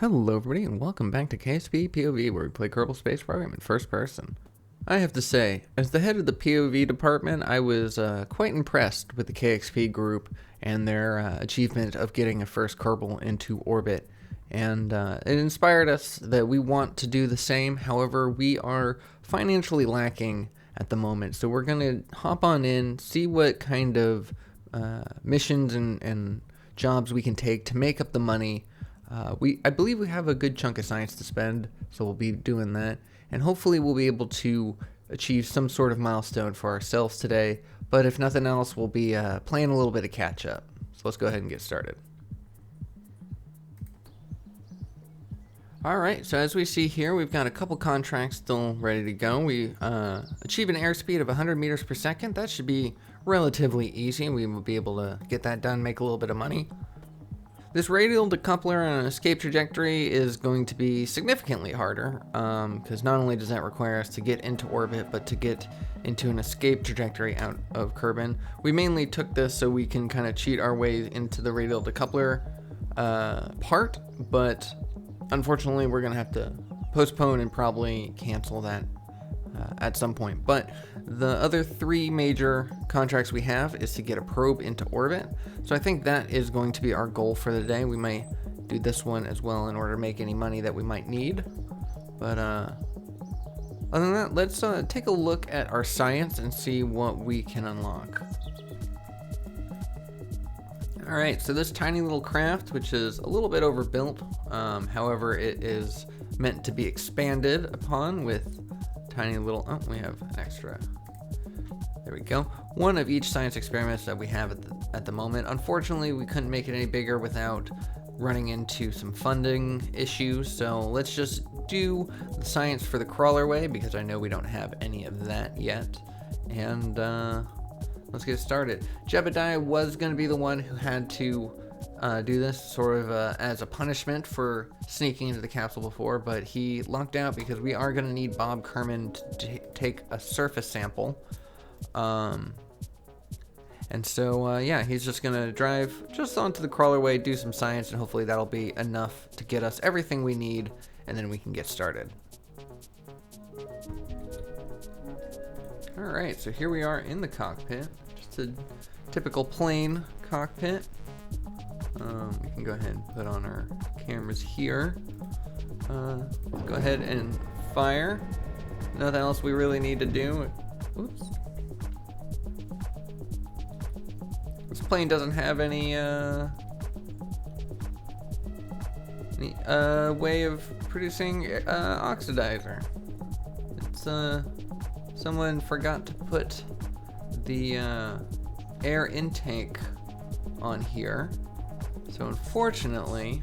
Hello everybody and welcome back to KSP POV, where we play Kerbal Space Program in first person. I have to say, as the head of the POV department, I was quite impressed with the KXP group and their achievement of getting a first Kerbal into orbit. And it inspired us that we want to do the same. However, we are financially lacking at the moment. So we're going to hop on in, see what kind of missions and jobs we can take to make up the money. I believe we have a good chunk of science to spend, so we'll be doing that. And hopefully we'll be able to achieve some sort of milestone for ourselves today. But if nothing else, we'll be playing a little bit of catch up. So let's go ahead and get started. Alright, so as we see here, we've got a couple contracts still ready to go. We achieve an airspeed of 100 meters per second. That should be relatively easy. We will be able to get that done, make a little bit of money. This radial decoupler on an escape trajectory is going to be significantly harder, because not only does that require us to get into orbit, but to get into an escape trajectory out of Kerbin. We mainly took this so we can kind of cheat our way into the radial decoupler part, but unfortunately we're going to have to postpone and probably cancel that at some point. But the other three major contracts we have is to get a probe into orbit. So I think that is going to be our goal for the day. We might do this one as well in order to make any money that we might need. But other than that, let's take a look at our science and see what we can unlock. Alright, so this tiny little craft, which is a little bit overbuilt, however, it is meant to be expanded upon with tiny little, oh, we have an extra. There we go. One of each science experiments that we have at the moment. Unfortunately, we couldn't make it any bigger without running into some funding issues. So let's just do the science for the crawlerway, because I know we don't have any of that yet. And let's get started. Jebediah was going to be the one who had to do this sort of as a punishment for sneaking into the capsule before, but he lucked out because we are going to need Bob Kerman to take a surface sample. And so, yeah, he's just going to drive just onto the crawlerway, do some science, and hopefully that'll be enough to get us everything we need, and then we can get started. Alright, so here we are in the cockpit. Just a typical plane cockpit. We can go ahead and put on our cameras here. Let's go ahead and fire. Nothing else we really need to do. Oops. This plane doesn't have any way of producing oxidizer. It's someone forgot to put the air intake on here. So unfortunately,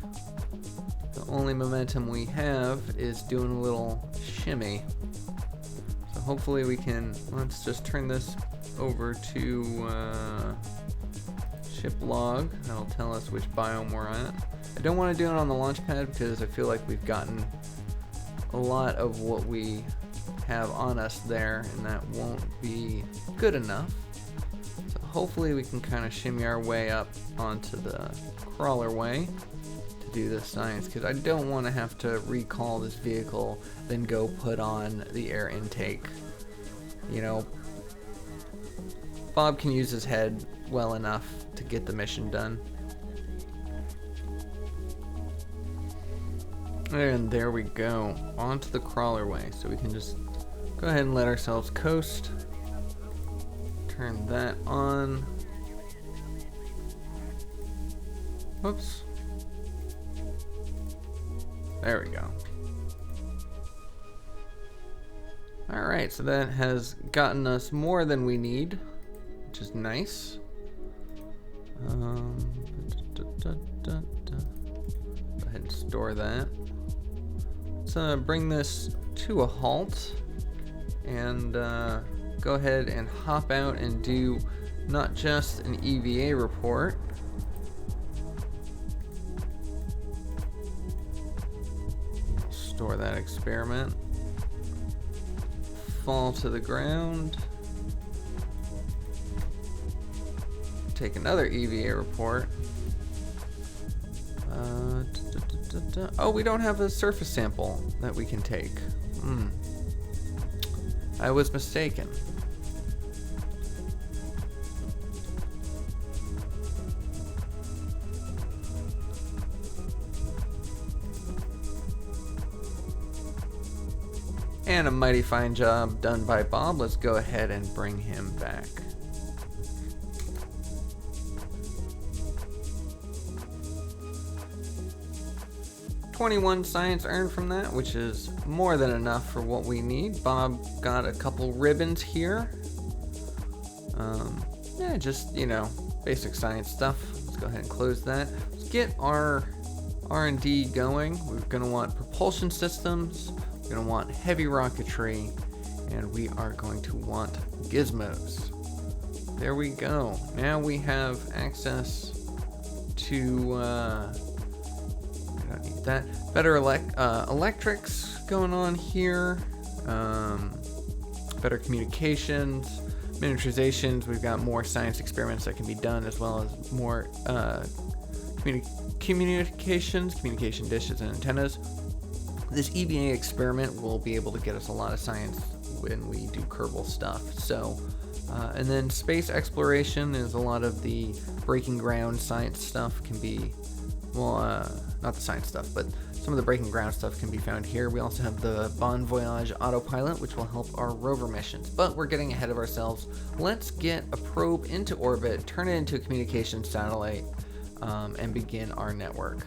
the only momentum we have is doing a little shimmy. So hopefully we can, let's just turn this over to ship log. That'll tell us which biome we're at. I don't want to do it on the launch pad because I feel like we've gotten a lot of what we have on us there, and that won't be good enough. So hopefully we can kind of shimmy our way up onto the crawlerway to do this science, because I don't want to have to recall this vehicle, then go put on the air intake. You know, Bob can use his head well enough to get the mission done. And there we go, onto the crawlerway. So we can just go ahead and let ourselves coast. Turn that on. Whoops. There we go. Alright, so that has gotten us more than we need, which is nice. Go ahead and store that. Let's bring this to a halt and go ahead and hop out and do not just an EVA report. Store that experiment. Fall to the ground. Take another EVA report. oh, we don't have a surface sample that we can take. I was mistaken. And a mighty fine job done by Bob. Let's go ahead and bring him back. $21 science earned from that, which is more than enough for what we need. Bob got a couple ribbons here. Yeah, just, you know, basic science stuff. Let's go ahead and close that. Let's get our R&D going. We're going to want propulsion systems. We're going to want heavy rocketry. And we are going to want gizmos. There we go. Now we have access to... I don't need that. Better electrics going on here. Better communications, miniaturizations. We've got more science experiments that can be done, as well as more communication dishes and antennas. This EVA experiment will be able to get us a lot of science when we do Kerbal stuff. So, and then space exploration is a lot of the breaking ground science stuff can be, well, not the science stuff, but some of the breaking ground stuff can be found here. We also have the Bon Voyage autopilot, which will help our rover missions, but we're getting ahead of ourselves. Let's get a probe into orbit, turn it into a communication satellite, and begin our network.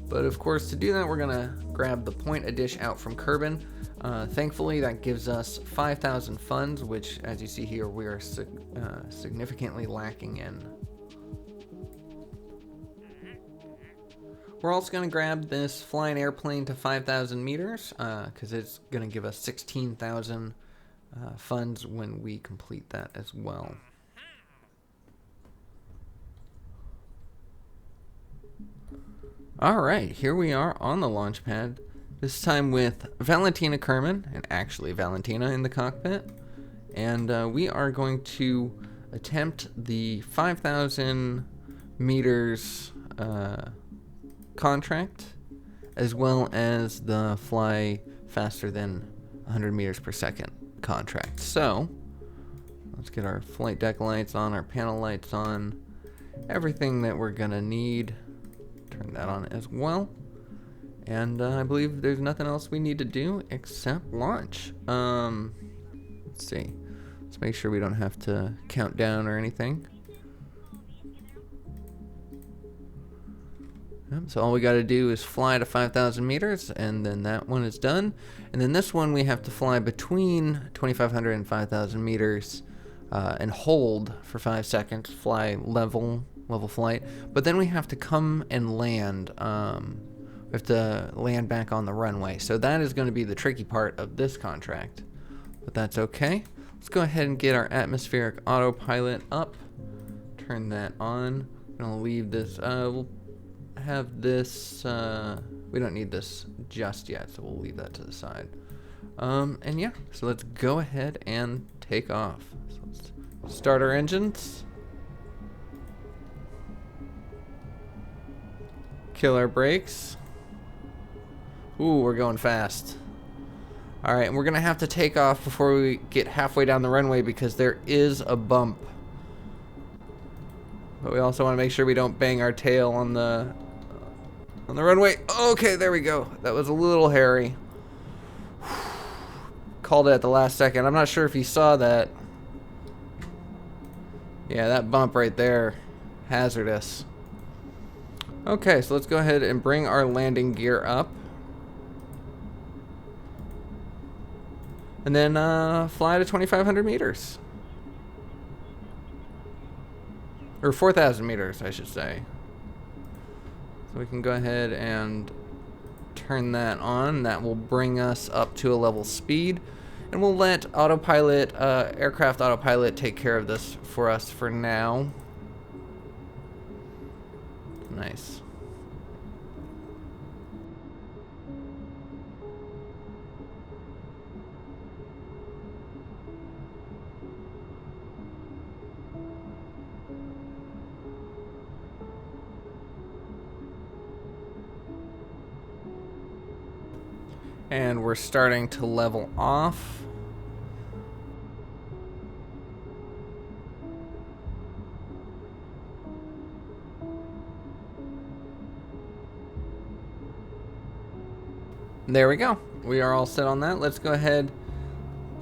But of course, to do that, we're gonna grab the point a dish out from Kerbin. Thankfully, that gives us 5,000 funds, which, as you see here, we are significantly lacking in. We're also going to grab this flying airplane to 5,000 meters, because it's going to give us 16,000 funds when we complete that as well. Alright, here we are on the launch pad, this time with Valentina Kerman, and actually Valentina in the cockpit, and we are going to attempt the 5,000 meters contract, as well as the fly faster than 100 meters per second contract. So let's get our flight deck lights on, our panel lights on, everything that we're gonna need. Turn that on as well, and I believe there's nothing else we need to do except launch. Let's see, let's make sure we don't have to count down or anything. So all we got to do is fly to 5,000 meters, and then that one is done. And then this one we have to fly between 2,500 and 5,000 meters and hold for 5 seconds, fly level flight. But then we have to come and land. We have to land back on the runway. So that is going to be the tricky part of this contract. But that's okay. Let's go ahead and get our atmospheric autopilot up. Turn that on. I'm going to leave this... we'll have this, we don't need this just yet, so we'll leave that to the side. And yeah, so let's go ahead and take off. So let's start our engines. Kill our brakes. Ooh, we're going fast. Alright, and we're gonna have to take off before we get halfway down the runway because there is a bump. But we also want to make sure we don't bang our tail on the runway. Okay, there we go. That was a little hairy. Called it at the last second. I'm not sure if you saw that. Yeah, that bump right there. Hazardous. Okay, so let's go ahead and bring our landing gear up. And then fly to 2,500 meters. Or 4,000 meters, I should say. So we can go ahead and turn that on. That will bring us up to a level speed. And we'll let autopilot, aircraft autopilot take care of this for us for now. Nice. And we're starting to level off. There we go. We are all set on that. Let's go ahead,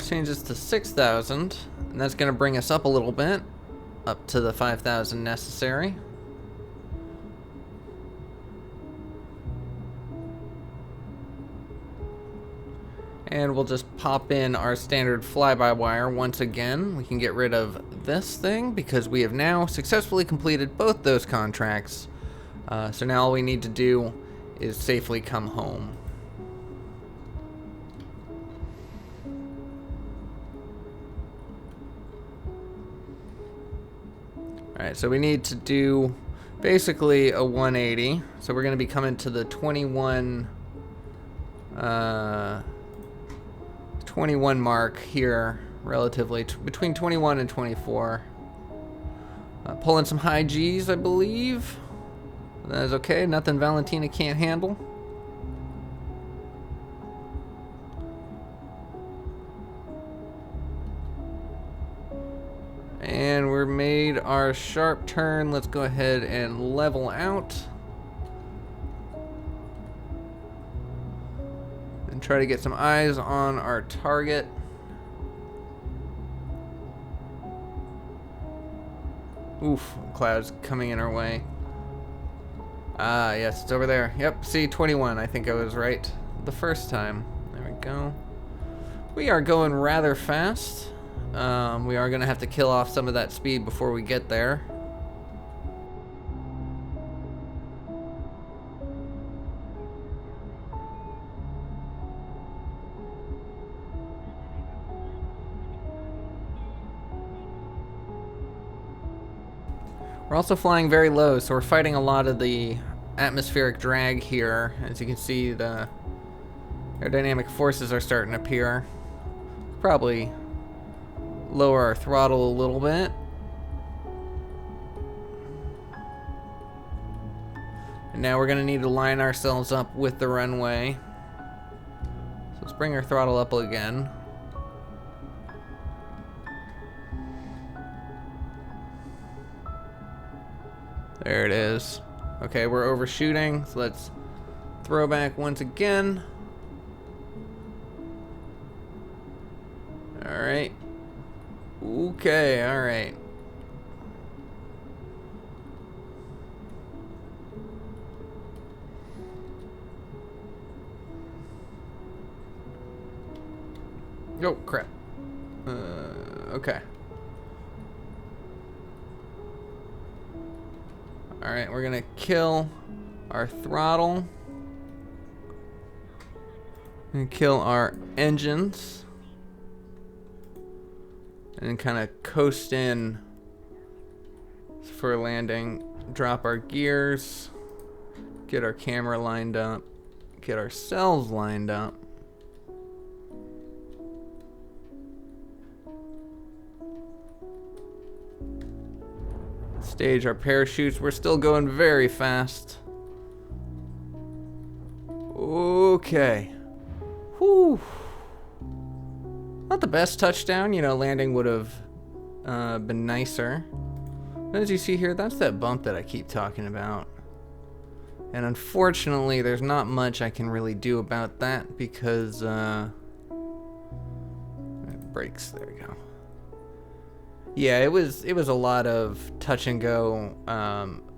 change this to 6,000, and that's going to bring us up a little bit, up to the 5,000 necessary. And we'll just pop in our standard fly-by-wire once again. We can get rid of this thing because we have now successfully completed both those contracts. So now all we need to do is safely come home. Alright, so we need to do basically a 180. So we're going to be coming to the 21 mark here, relatively, between 21 and 24. Pulling some high G's, I believe. That is okay, nothing Valentina can't handle. And we're made our sharp turn. Let's go ahead and level out. And try to get some eyes on our target. Oof, clouds coming in our way. Ah, yes, it's over there. Yep, see, 21. I think I was right the first time. There we go. We are going rather fast. We are going to have to kill off some of that speed before we get there. We're also flying very low, so we're fighting a lot of the atmospheric drag here. As you can see, the aerodynamic forces are starting to appear. Probably lower our throttle a little bit. And now we're going to need to line ourselves up with the runway. So let's bring our throttle up again. There it is. Okay, we're overshooting, so let's throw back once again. Alright. Okay, alright. Oh, crap. Okay. Alright, we're gonna kill our throttle. And kill our engines. And kind of coast in for landing. Drop our gears. Get our camera lined up. Get ourselves lined up. Stage our parachutes. We're still going very fast. Okay. Whew. Not the best touchdown. You know, landing would have been nicer. But as you see here, that's that bump that I keep talking about. And unfortunately, there's not much I can really do about that because it breaks. There we go. Yeah, it was a lot of touch and go,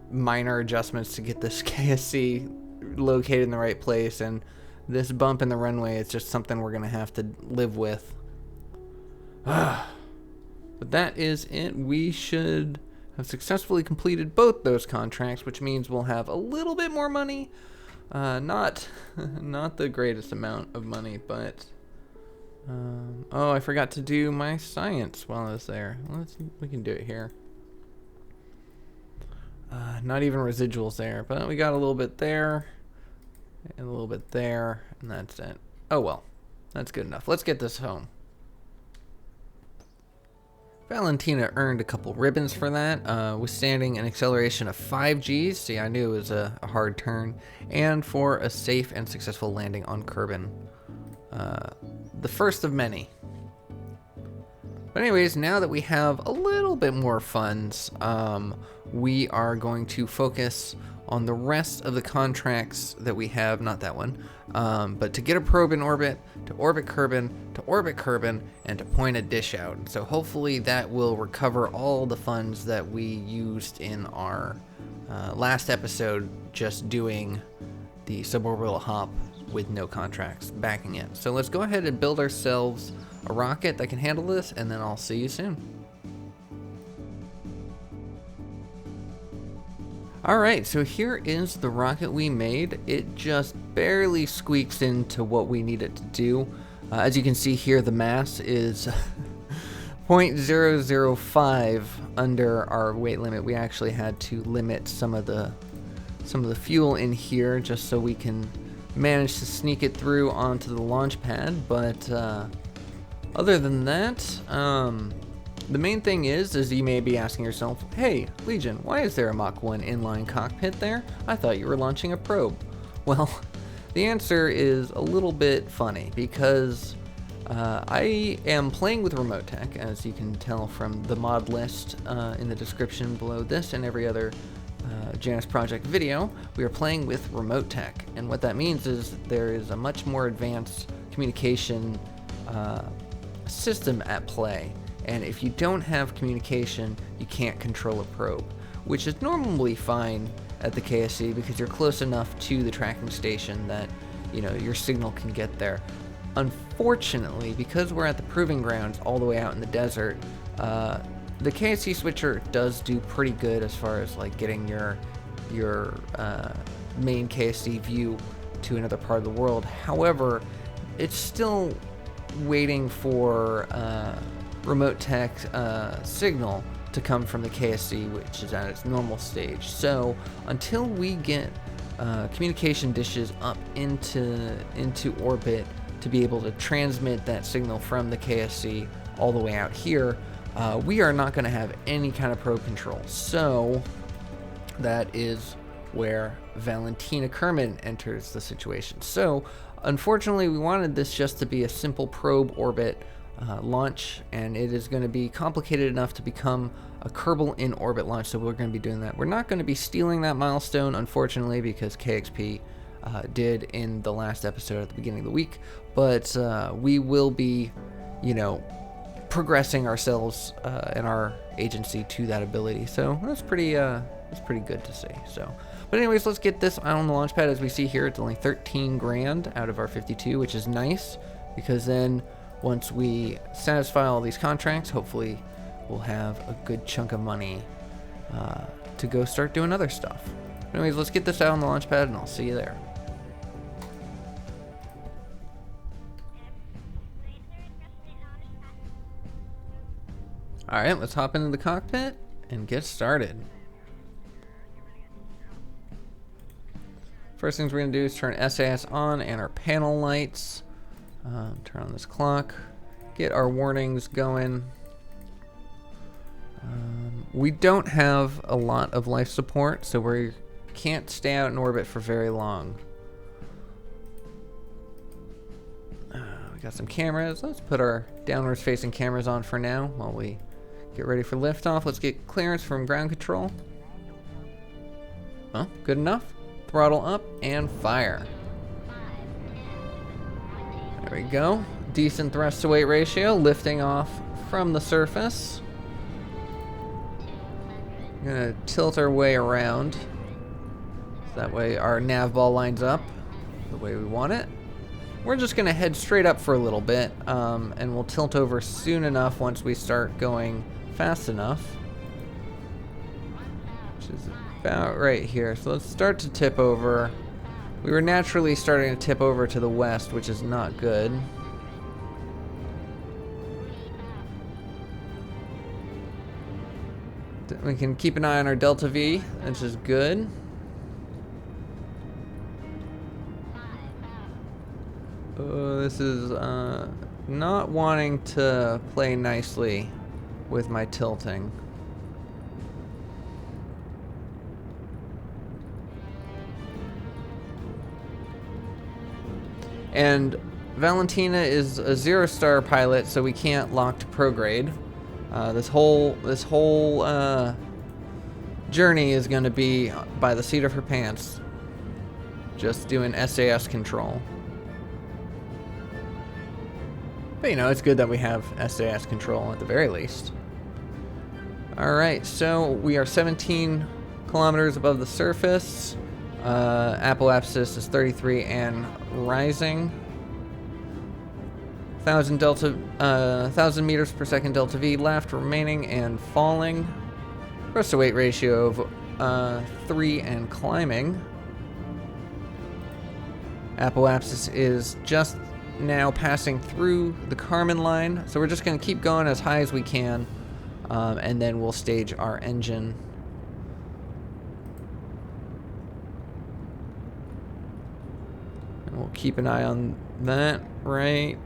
minor adjustments to get this KSC located in the right place, and this bump in the runway is just something we're gonna have to live with. But that is it. We should have successfully completed both those contracts, which means we'll have a little bit more money. Not the greatest amount of money, but oh, I forgot to do my science while I was there. We can do it here. Not even residuals there, but we got a little bit there, and a little bit there, and that's it. Oh well, that's good enough. Let's get this home. Valentina earned a couple ribbons for that, withstanding an acceleration of 5 Gs. See, I knew it was a hard turn, and for a safe and successful landing on Kerbin. the first of many. But anyways, now that we have a little bit more funds, we are going to focus on the rest of the contracts that we have, not that one, but to get a probe in orbit, to orbit Kerbin, to orbit Kerbin, and to point a dish out. So hopefully that will recover all the funds that we used in our last episode, just doing the suborbital hop with no contracts backing it. So let's go ahead and build ourselves a rocket that can handle this, and then I'll see you soon. Alright, so here is the rocket we made. It just barely squeaks into what we need it to do. As you can see here, the mass is 0.005 under our weight limit. We actually had to limit some of the fuel in here just so we can manage to sneak it through onto the launch pad. But other than that, the main thing is you may be asking yourself, hey, Legion, why is there a Mach 1 inline cockpit there? I thought you were launching a probe. Well, the answer is a little bit funny, because I am playing with remote tech, as you can tell from the mod list in the description below this and every other Janus project video. We are playing with remote tech, and what that means is there is a much more advanced communication system at play. And if you don't have communication, you can't control a probe, which is normally fine at the KSC because you're close enough to the tracking station that, you know, your signal can get there. Unfortunately, because we're at the proving grounds all the way out in the desert, the KSC switcher does do pretty good as far as like getting your main KSC view to another part of the world. However, it's still waiting for remote tech signal to come from the KSC, which is at its normal stage. So until we get communication dishes up into orbit to be able to transmit that signal from the KSC all the way out here, we are not going to have any kind of probe control. So that is where Valentina Kerman enters the situation. So unfortunately, we wanted this just to be a simple probe orbit launch, and it is going to be complicated enough to become a Kerbal in orbit launch, so we're going to be doing that. We're not going to be stealing that milestone, unfortunately, because KXP did in the last episode at the beginning of the week, but we will be, you know, progressing ourselves and our agency to that ability, so that's pretty good to see. So, but anyways, let's get this on the launch pad. As we see here, it's only 13 grand out of our 52, which is nice, because then once we satisfy all these contracts, hopefully we'll have a good chunk of money to go start doing other stuff. Anyways, let's get this out on the launch pad, and I'll see you there. Alright, let's hop into the cockpit and get started. First things we're going to do is turn SAS on and our panel lights. Turn on this clock. Get our warnings going. We don't have a lot of life support, so we can't stay out in orbit for very long. We got some cameras. Let's put our downwards facing cameras on for now while we get ready for liftoff. Let's get clearance from ground control. Well, good enough. Throttle up and fire. There we go. Decent thrust to weight ratio, lifting off from the surface. I'm gonna tilt our way around, so that way our nav ball lines up the way we want it. We're just gonna head straight up for a little bit, and we'll tilt over soon enough once we start going fast enough, which is about right here. So let's start to tip over. We were naturally starting to tip over to the west, which is not good. We can keep an eye on our Delta V, which is good. This is not wanting to play nicely with my tilting. And Valentina is a 0-star pilot, so we can't lock to prograde. This whole journey is going to be by the seat of her pants, just doing SAS control. But you know, it's good that we have SAS control at the very least. Alright, so we are 17 kilometers above the surface. Apoapsis is 33 and rising. 1,000 meters per second delta V left, remaining and falling. Thrust to weight ratio of 3 and climbing. Apoapsis is just now passing through the Kármán line, so we're just going to keep going as high as we can, and then we'll stage our engine. And we'll keep an eye on that right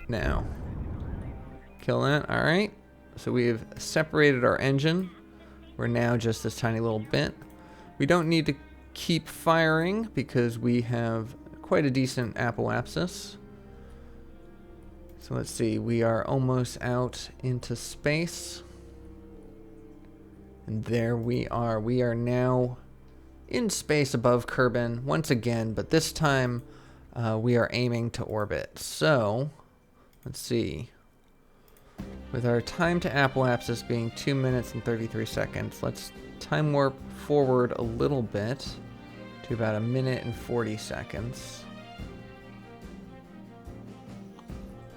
now. Kill that. All right. So we've separated our engine. We're now just this tiny little bit. We don't need to keep firing because we have quite a decent apoapsis. So let's see, we are almost out into space. And there we are. We are now in space above Kármán once again, but this time we are aiming to orbit. So let's see. With our time to apoapsis being 2 minutes and 33 seconds, let's time warp forward a little bit to about 1 minute and 40 seconds.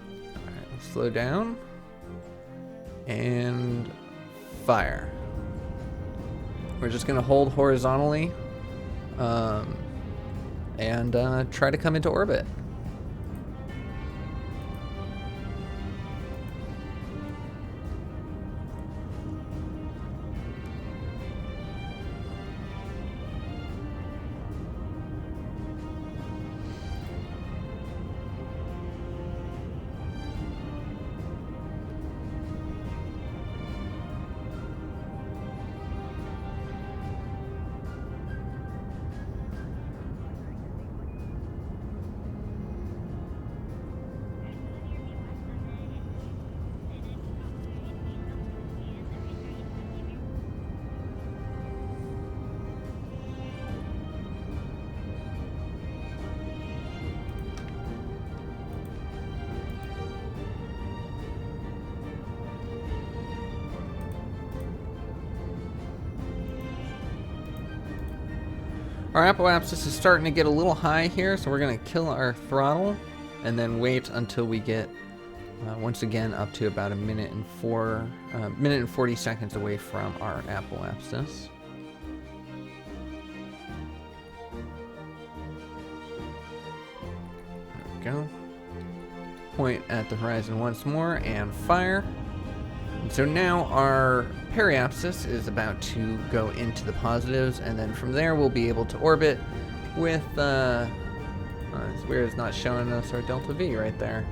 Alright, let's slow down and fire. We're just going to hold horizontally and try to come into orbit. Our apoapsis is starting to get a little high here, so we're going to kill our throttle and then wait until we get once again up to about 1 minute and 40 seconds away from our apoapsis. There we go. Point at the horizon once more and fire. And so now our periapsis is about to go into the positives, and then from there we'll be able to orbit with, it's weird it's not showing us our delta V right there.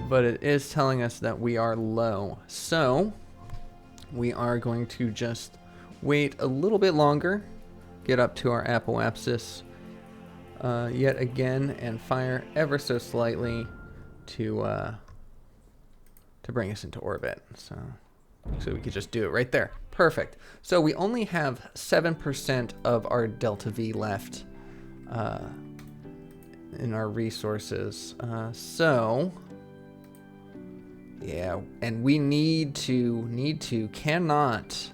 But it is telling us that we are low. So we are going to just wait a little bit longer, get up to our apoapsis yet again, and fire ever so slightly to bring us into orbit. So we could just do it right there. Perfect. So we only have 7% of our delta V left in our resources. So yeah, and we cannot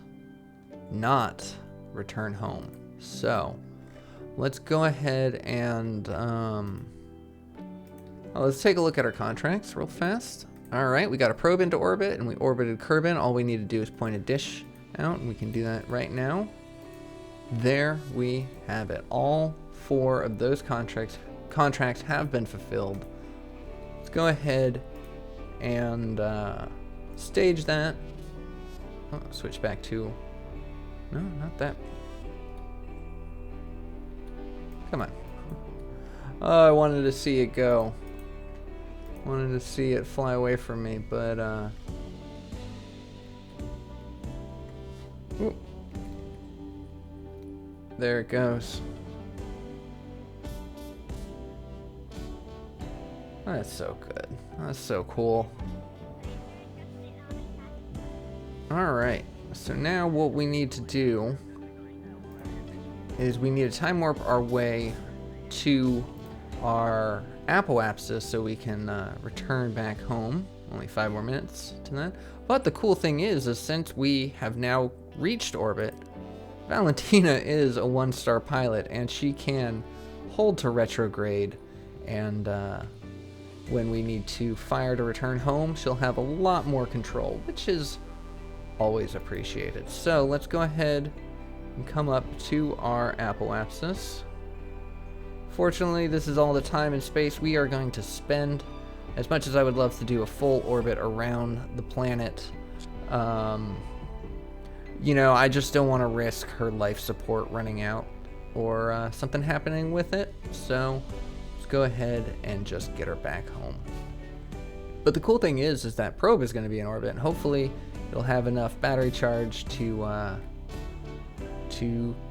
not return home. So let's go ahead and let's take a look at our contracts real fast. All right, we got a probe into orbit, and we orbited Kármán. All we need to do is point a dish out, and we can do that right now. There we have it. All 4 of those contracts have been fulfilled. Let's go ahead and stage that. Oh, switch back to... No, not that. Come on. Oh, I wanted to see it go. Wanted to see it fly away from me, but there it goes. That's so good. That's so cool. Alright, so now what we need to do is we need to time warp our way to our apoapsis so we can return back home. Only 5 more minutes to that. But the cool thing is since we have now reached orbit, Valentina is a 1-star pilot and she can hold to retrograde, and when we need to fire to return home, she'll have a lot more control, which is always appreciated. So let's go ahead and come up to our apoapsis. Fortunately, this is all the time and space we are going to spend. As much as I would love to do a full orbit around the planet, you know, I just don't want to risk her life support running out or something happening with it. So let's go ahead and just get her back home. But the cool thing is that probe is going to be in orbit, and hopefully it'll have enough battery charge to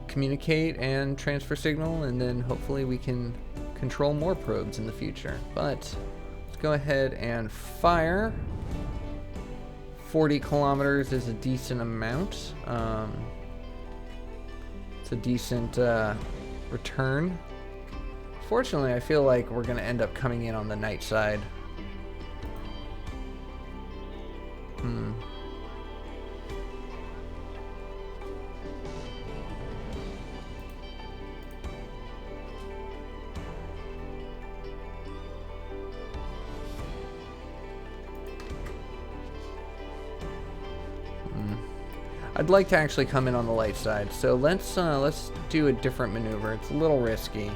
communicate and transfer signal, and then hopefully we can control more probes in the future. But let's go ahead and fire. 40 kilometers is a decent amount. It's a decent return. Fortunately, I feel like we're going to end up coming in on the night side. I'd like to actually come in on the light side, so let's do a different maneuver. It's a little risky.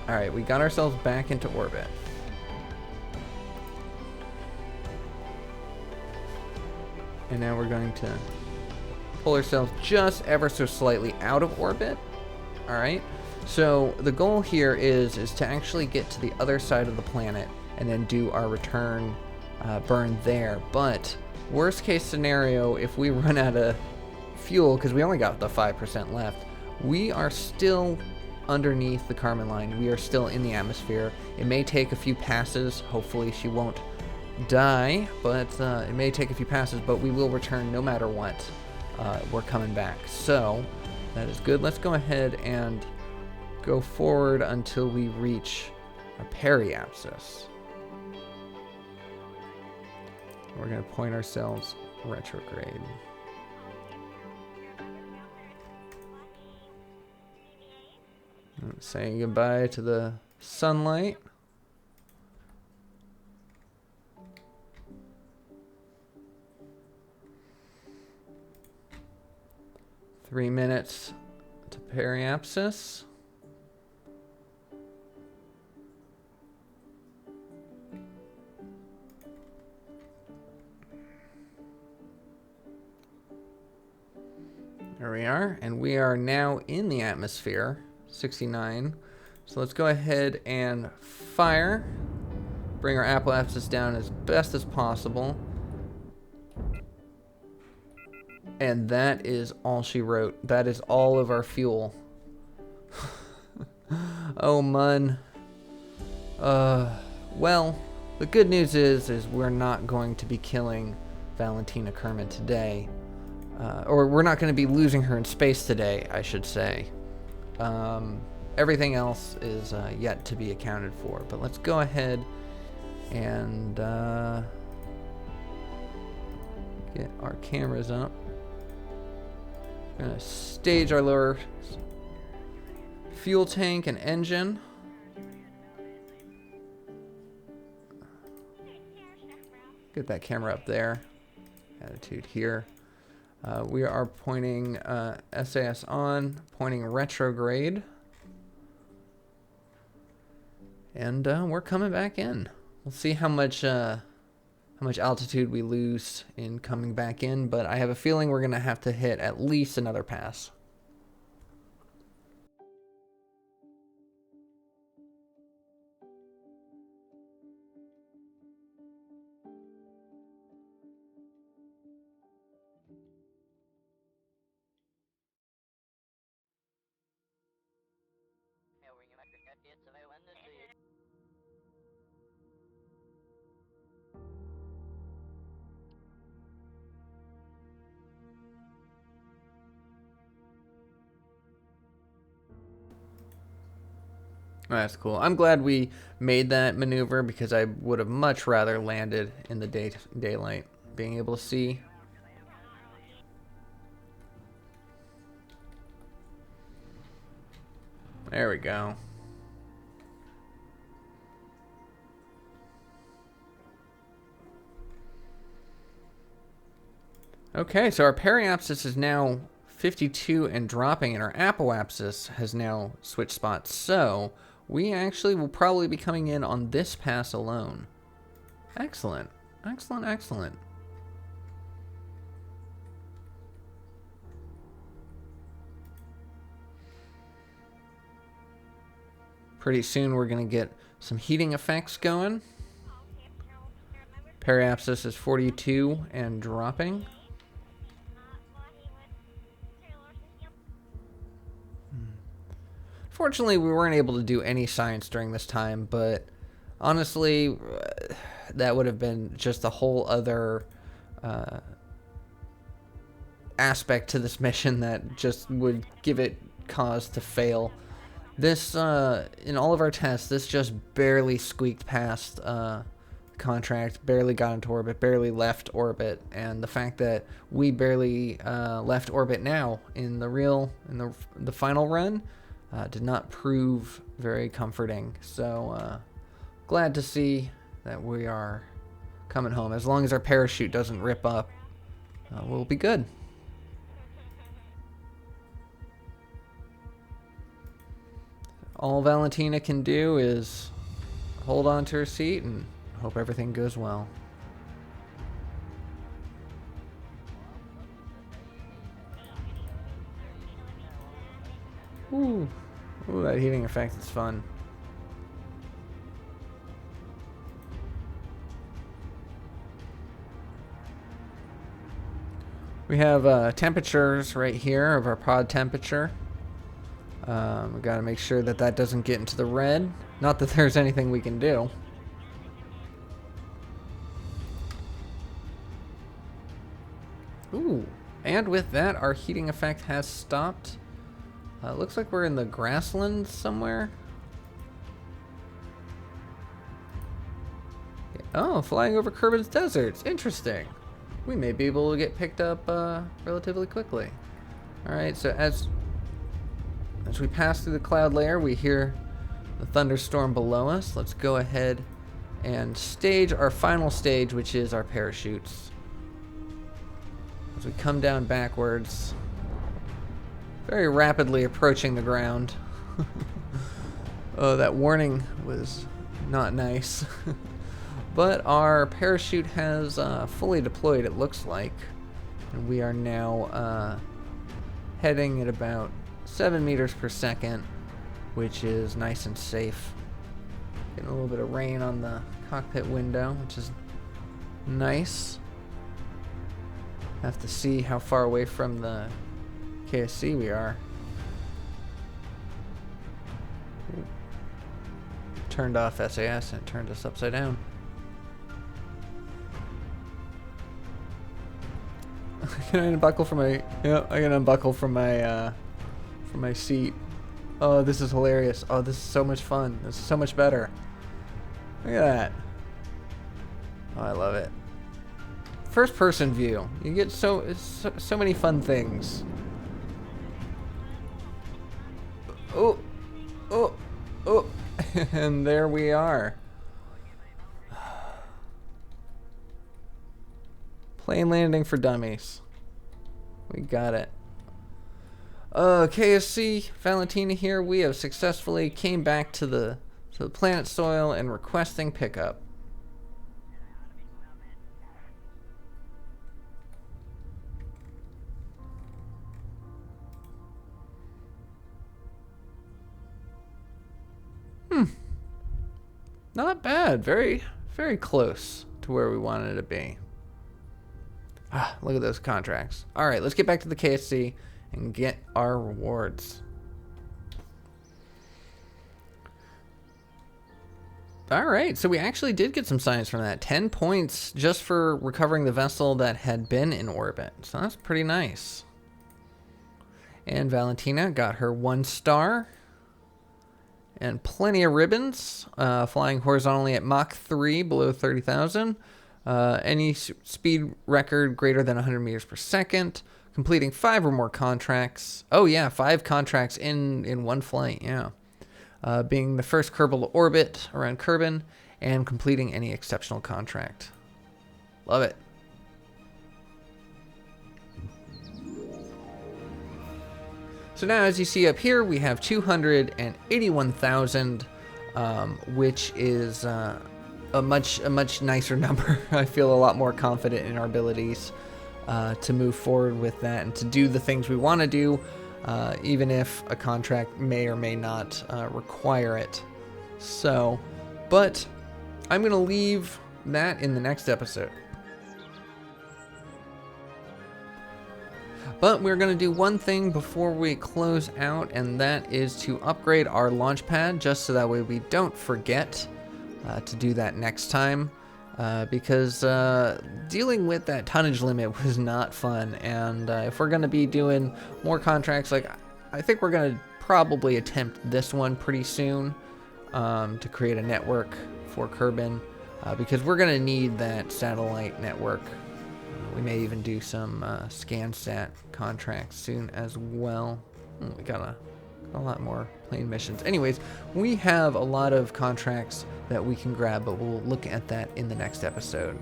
All right, we got ourselves back into orbit. And now we're going to pull ourselves just ever so slightly out of orbit. All right. So the goal here is to actually get to the other side of the planet and then do our return burn there. But worst case scenario, if we run out of fuel, because we only got the 5% left, we are still underneath the Kármán line. We are still in the atmosphere. It may take a few passes. Hopefully she won't die, but it may take a few passes, but we will return no matter what. We're coming back. So that is good. Let's go ahead and go forward until we reach our periapsis. We're going to point ourselves retrograde. Saying goodbye to the sunlight. Three minutes to periapsis. There we are, and we are now in the atmosphere, 69. So let's go ahead and fire. Bring our apoapsis down as best as possible. And that is all she wrote. That is all of our fuel. Oh, man. Well, the good news is we're not going to be killing Valentina Kármán today. Or we're not going to be losing her in space today, I should say. Everything else is yet to be accounted for. But let's go ahead and get our cameras up. We're going to stage our lower fuel tank and engine. Get that camera up there. Attitude here. We are pointing SAS on, pointing retrograde. And we're coming back in. We'll see how much altitude we lose in coming back in, but I have a feeling we're going to have to hit at least another pass. That's cool. I'm glad we made that maneuver because I would have much rather landed in the daylight. Being able to see. There we go. Okay, so our periapsis is now 52 and dropping, and our apoapsis has now switched spots. So we actually will probably be coming in on this pass alone. Excellent. Excellent, excellent. Pretty soon we're going to get some heating effects going. Periapsis is 42 and dropping. Fortunately, we weren't able to do any science during this time, but honestly, that would have been just a whole other aspect to this mission that just would give it cause to fail. This, in all of our tests, this just barely squeaked past contract, barely got into orbit, barely left orbit, and the fact that we barely left orbit now in the final run did not prove very comforting. So glad to see that we are coming home. As long as our parachute doesn't rip up, we'll be good. All Valentina can do is hold on to her seat and hope everything goes well. Ooh, that heating effect is fun. We have temperatures right here of our pod temperature. We got to make sure that that doesn't get into the red. Not that there's anything we can do. Ooh, and with that, our heating effect has stopped. Looks like we're in the grasslands somewhere. Oh, flying over Kerbin's deserts. Interesting. We may be able to get picked up relatively quickly. All right, so as we pass through the cloud layer, we hear the thunderstorm below us. Let's go ahead and stage our final stage, which is our parachutes. As we come down backwards, very rapidly approaching the ground. Oh, that warning was not nice. But our parachute has fully deployed, it looks like. And we are now heading at about 7 meters per second, which is nice and safe. Getting a little bit of rain on the cockpit window, which is nice. Have to see how far away from the KSC we are. Turned off SAS and it turned us upside down. Can I unbuckle from my? Yeah, I can unbuckle from my seat. Oh, this is hilarious. Oh, this is so much fun. This is so much better. Look at that. Oh, I love it. First person view. You get so many fun things. Oh, oh, oh. And there we are. Plane landing for dummies. We got it. KSC, Valentina here. We have successfully came back to the planet soil and requesting pickup. Not bad. Very, very close to where we wanted to be. Ah, look at those contracts. All right, let's get back to the KSC and get our rewards. All right, so we actually did get some science from that. 10 points just for recovering the vessel that had been in orbit. So that's pretty nice. And Valentina got her 1 star. and plenty of ribbons, flying horizontally at Mach 3 below 30,000. Any speed record greater than 100 meters per second. Completing 5 or more contracts. Oh yeah, 5 contracts in one flight, yeah. Being the first Kerbal to orbit around Kerbin, and completing any exceptional contract. Love it. So now, as you see up here, we have 281,000, which is a much nicer number. I feel a lot more confident in our abilities to move forward with that and to do the things we want to do, even if a contract may or may not require it. So, but I'm going to leave that in the next episode. But we're going to do one thing before we close out, and that is to upgrade our launch pad, just so that way we don't forget to do that next time, because dealing with that tonnage limit was not fun. And if we're going to be doing more contracts, like I think we're going to probably attempt this one pretty soon, to create a network for Kerbin, because we're going to need that satellite network. We may even do some ScanSat contracts soon as well. We got a lot more plane missions. Anyways, we have a lot of contracts that we can grab, but we'll look at that in the next episode.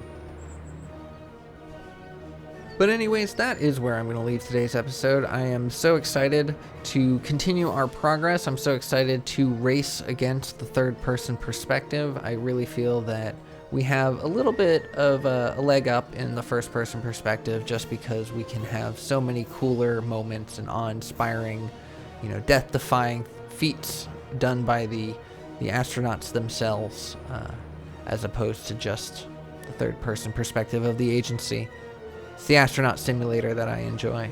But anyways, that is where I'm going to leave today's episode. I am so excited to continue our progress. I'm so excited to race against the third-person perspective. I really feel that we have a little bit of a leg up in the first-person perspective, just because we can have so many cooler moments and awe-inspiring, death-defying feats done by the astronauts themselves, as opposed to just the third-person perspective of the agency. It's the astronaut simulator that I enjoy.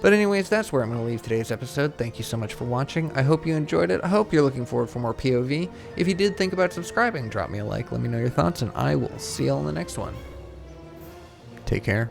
But anyways, that's where I'm going to leave today's episode. Thank you so much for watching. I hope you enjoyed it. I hope you're looking forward for more POV. If you did think about subscribing, drop me a like, let me know your thoughts, and I will see you all in the next one. Take care.